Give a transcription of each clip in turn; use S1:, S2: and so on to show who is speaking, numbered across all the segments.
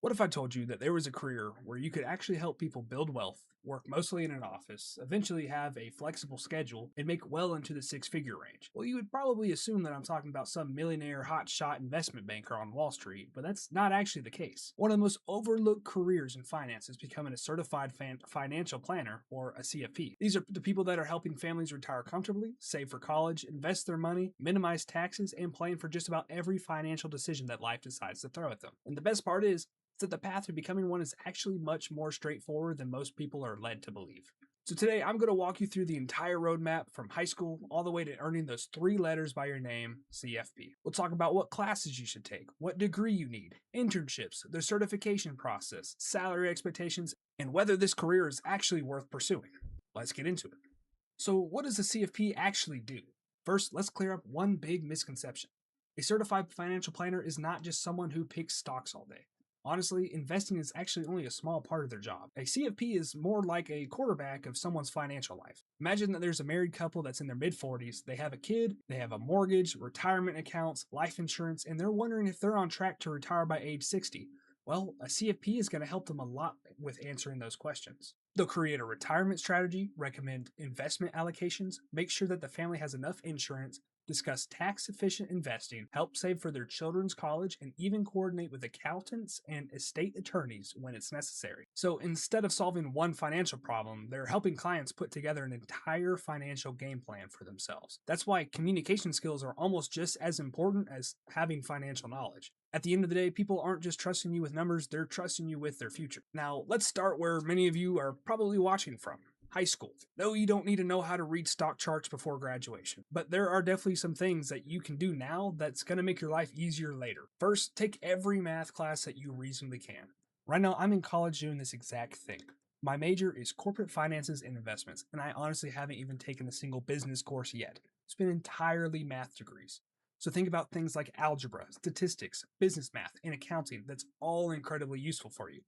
S1: What if I told you that there was a career where you could actually help people build wealth, work mostly in an office, eventually have a flexible schedule, and make well into the six-figure range? Well, you would probably assume that I'm talking about some millionaire hotshot investment banker on Wall Street, but that's not actually the case. One of the most overlooked careers in finance is becoming a certified financial planner, or a CFP. These are the people that are helping families retire comfortably, save for college, invest their money, minimize taxes, and plan for just about every financial decision that life decides to throw at them. And the best part is that the path to becoming one is actually much more straightforward than most people are led to believe. So today I'm going to walk you through the entire roadmap from high school all the way to earning those three letters by your name, CFP. We'll talk about what classes you should take, what degree you need, internships, the certification process, salary expectations, and whether this career is actually worth pursuing. Let's get into it. So what does a CFP actually do? First, let's clear up one big misconception. A certified financial planner is not just someone who picks stocks all day. Honestly, investing is actually only a small part of their job. A CFP is more like a quarterback of someone's financial life. Imagine that there's a married couple that's in their mid-40s, they have a kid, they have a mortgage, retirement accounts, life insurance, and they're wondering if they're on track to retire by age 60. Well, a CFP is going to help them a lot with answering those questions. They'll create a retirement strategy, recommend investment allocations, make sure that the family has enough insurance, discuss tax efficient investing, help save for their children's college, and even coordinate with accountants and estate attorneys when it's necessary. So instead of solving one financial problem, they're helping clients put together an entire financial game plan for themselves. That's why communication skills are almost just as important as having financial knowledge. At the end of the day, people aren't just trusting you with numbers, they're trusting you with their future. Now, let's start where many of you are probably watching from. High school. No, you don't need to know how to read stock charts before graduation, but there are definitely some things that you can do now that's going to make your life easier later. First, take every math class that you reasonably can. Right now, I'm in college doing this exact thing. My major is corporate finances and investments, and I honestly haven't even taken a single business course yet. It's been entirely math degrees. So think about things like algebra, statistics, business math, and accounting. That's all incredibly useful for you.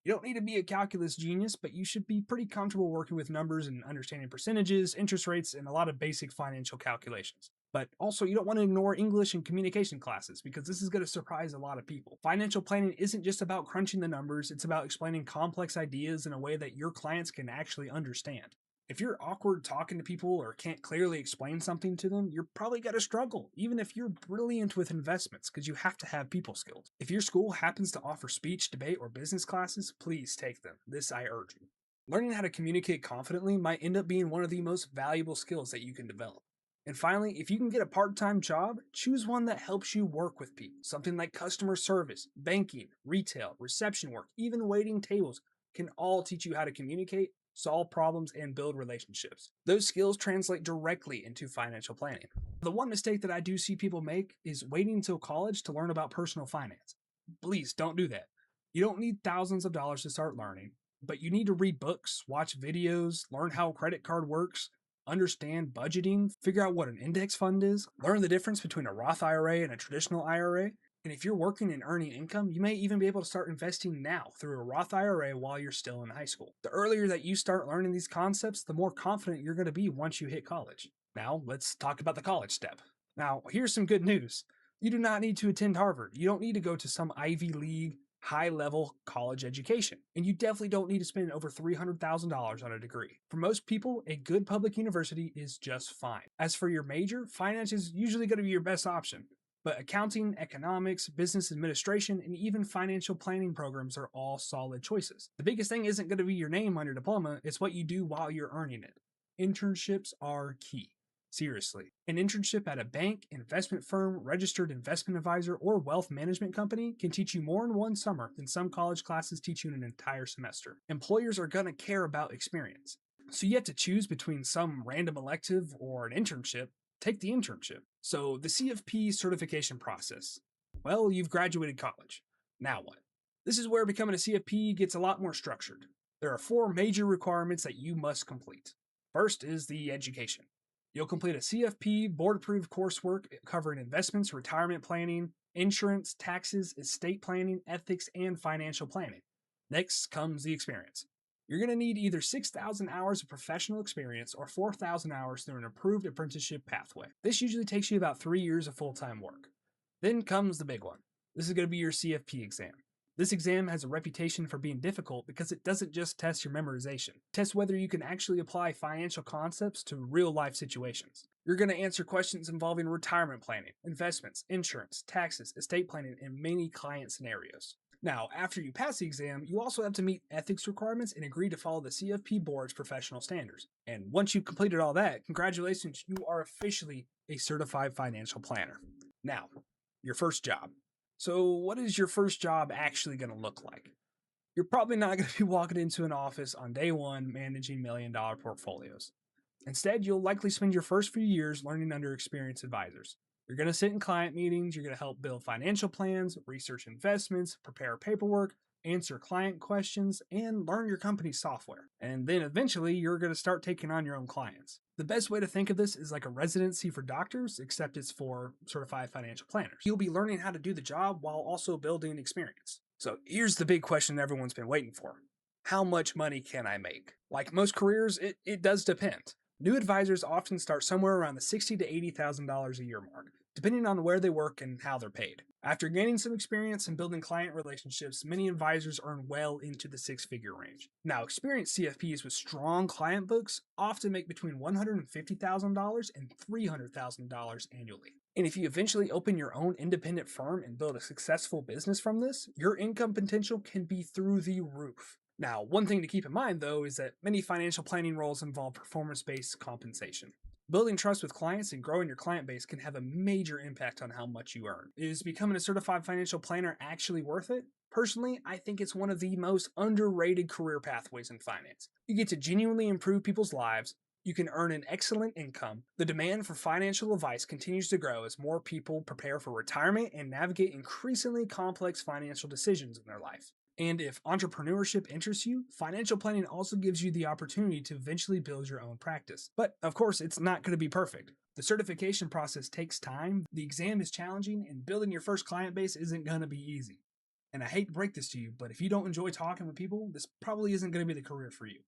S1: You don't need to be a calculus genius, but you should be pretty comfortable working with numbers and understanding percentages, interest rates, and a lot of basic financial calculations. But also, you don't want to ignore English and communication classes because this is going to surprise a lot of people. Financial planning isn't just about crunching the numbers, it's about explaining complex ideas in a way that your clients can actually understand. If you're awkward talking to people or can't clearly explain something to them, you're probably going to struggle, even if you're brilliant with investments, because you have to have people skills. If your school happens to offer speech, debate, or business classes, please take them. This I urge you. Learning how to communicate confidently might end up being one of the most valuable skills that you can develop. And finally, if you can get a part-time job, choose one that helps you work with people. Something like customer service, banking, retail, reception work, even waiting tables can all teach you how to communicate, solve problems, and build relationships. Those skills translate directly into financial planning. The one mistake that I do see people make is waiting until college to learn about personal finance. Please don't do that. You don't need thousands of dollars to start learning, but you need to read books, watch videos, learn how a credit card works, understand budgeting, figure out what an index fund is, learn the difference between a Roth IRA and a traditional IRA. And if you're working and earning income, you may even be able to start investing now through a Roth IRA while you're still in high school. The earlier that you start learning these concepts, the more confident you're going to be once you hit college. Now, let's talk about the college step. Now, here's some good news. You do not need to attend Harvard. You don't need to go to some Ivy League, high-level college education. And you definitely don't need to spend over $300,000 on a degree. For most people, a good public university is just fine. As for your major, finance is usually going to be your best option. But accounting, economics, business administration, and even financial planning programs are all solid choices. The biggest thing isn't going to be your name on your diploma, it's what you do while you're earning it. Internships are key. Seriously. An internship at a bank, investment firm, registered investment advisor, or wealth management company can teach you more in one summer than some college classes teach you in an entire semester. Employers are going to care about experience. So you have to choose between some random elective or an internship. Take the internship. So the CFP certification process. Well, you've graduated college. Now what? This is where becoming a CFP gets a lot more structured. There are 4 major requirements that you must complete. First is the education. You'll complete a CFP board-approved coursework covering investments, retirement planning, insurance, taxes, estate planning, ethics, and financial planning. Next comes the experience. You're going to need either 6,000 hours of professional experience or 4,000 hours through an approved apprenticeship pathway. This usually takes you about 3 years of full-time work. Then comes the big one. This is going to be your CFP exam. This exam has a reputation for being difficult because it doesn't just test your memorization. It tests whether you can actually apply financial concepts to real life situations. You're going to answer questions involving retirement planning, investments, insurance, taxes, estate planning, and many client scenarios. Now, after you pass the exam, you also have to meet ethics requirements and agree to follow the CFP board's professional standards. And once you've completed all that, congratulations, you are officially a certified financial planner. Now, your first job. So, what is your first job actually going to look like? You're probably not going to be walking into an office on day one managing $1 million portfolios. Instead, you'll likely spend your first few years learning under experienced advisors. You're going to sit in client meetings, you're going to help build financial plans, research investments, prepare paperwork, answer client questions, and learn your company's software. And then eventually, you're going to start taking on your own clients. The best way to think of this is like a residency for doctors, except it's for certified financial planners. You'll be learning how to do the job while also building experience. So here's the big question everyone's been waiting for. How much money can I make? Like most careers, it does depend. New advisors often start somewhere around the $60,000 to $80,000 a year mark, depending on where they work and how they're paid. After gaining some experience and building client relationships, many advisors earn well into the six-figure range. Now, experienced CFPs with strong client books often make between $150,000 and $300,000 annually. And if you eventually open your own independent firm and build a successful business from this, your income potential can be through the roof. Now, one thing to keep in mind, though, is that many financial planning roles involve performance-based compensation. Building trust with clients and growing your client base can have a major impact on how much you earn. Is becoming a certified financial planner actually worth it? Personally, I think it's one of the most underrated career pathways in finance. You get to genuinely improve people's lives, you can earn an excellent income. The demand for financial advice continues to grow as more people prepare for retirement and navigate increasingly complex financial decisions in their life. And if entrepreneurship interests you, financial planning also gives you the opportunity to eventually build your own practice. But of course, it's not going to be perfect. The certification process takes time, the exam is challenging, and building your first client base isn't going to be easy. And I hate to break this to you, but if you don't enjoy talking with people, this probably isn't going to be the career for you.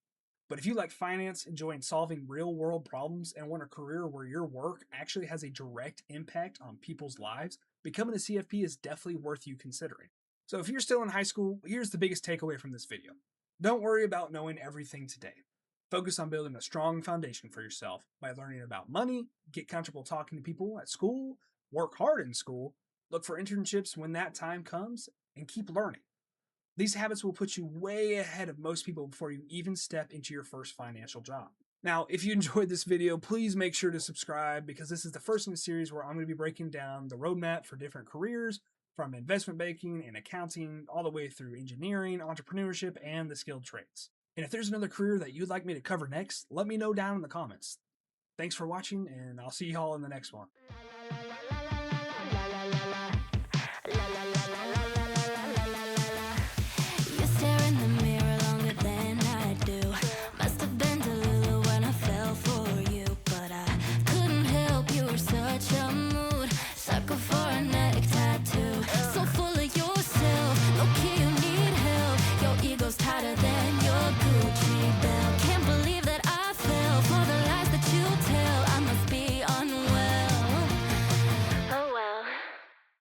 S1: But if you like finance, enjoying solving real world problems, and want a career where your work actually has a direct impact on people's lives, becoming a CFP is definitely worth you considering. So if you're still in high school, here's the biggest takeaway from this video. Don't worry about knowing everything today. Focus on building a strong foundation for yourself by learning about money, get comfortable talking to people at school, work hard in school, look for internships when that time comes, and keep learning. These habits will put you way ahead of most people before you even step into your first financial job. Now, if you enjoyed this video, please make sure to subscribe because this is the first in a series where I'm going to be breaking down the roadmap for different careers, from investment banking and accounting all the way through engineering, entrepreneurship, and the skilled trades. And if there's another career that you'd like me to cover next, let me know down in the comments. Thanks for watching, and I'll see y'all in the next one.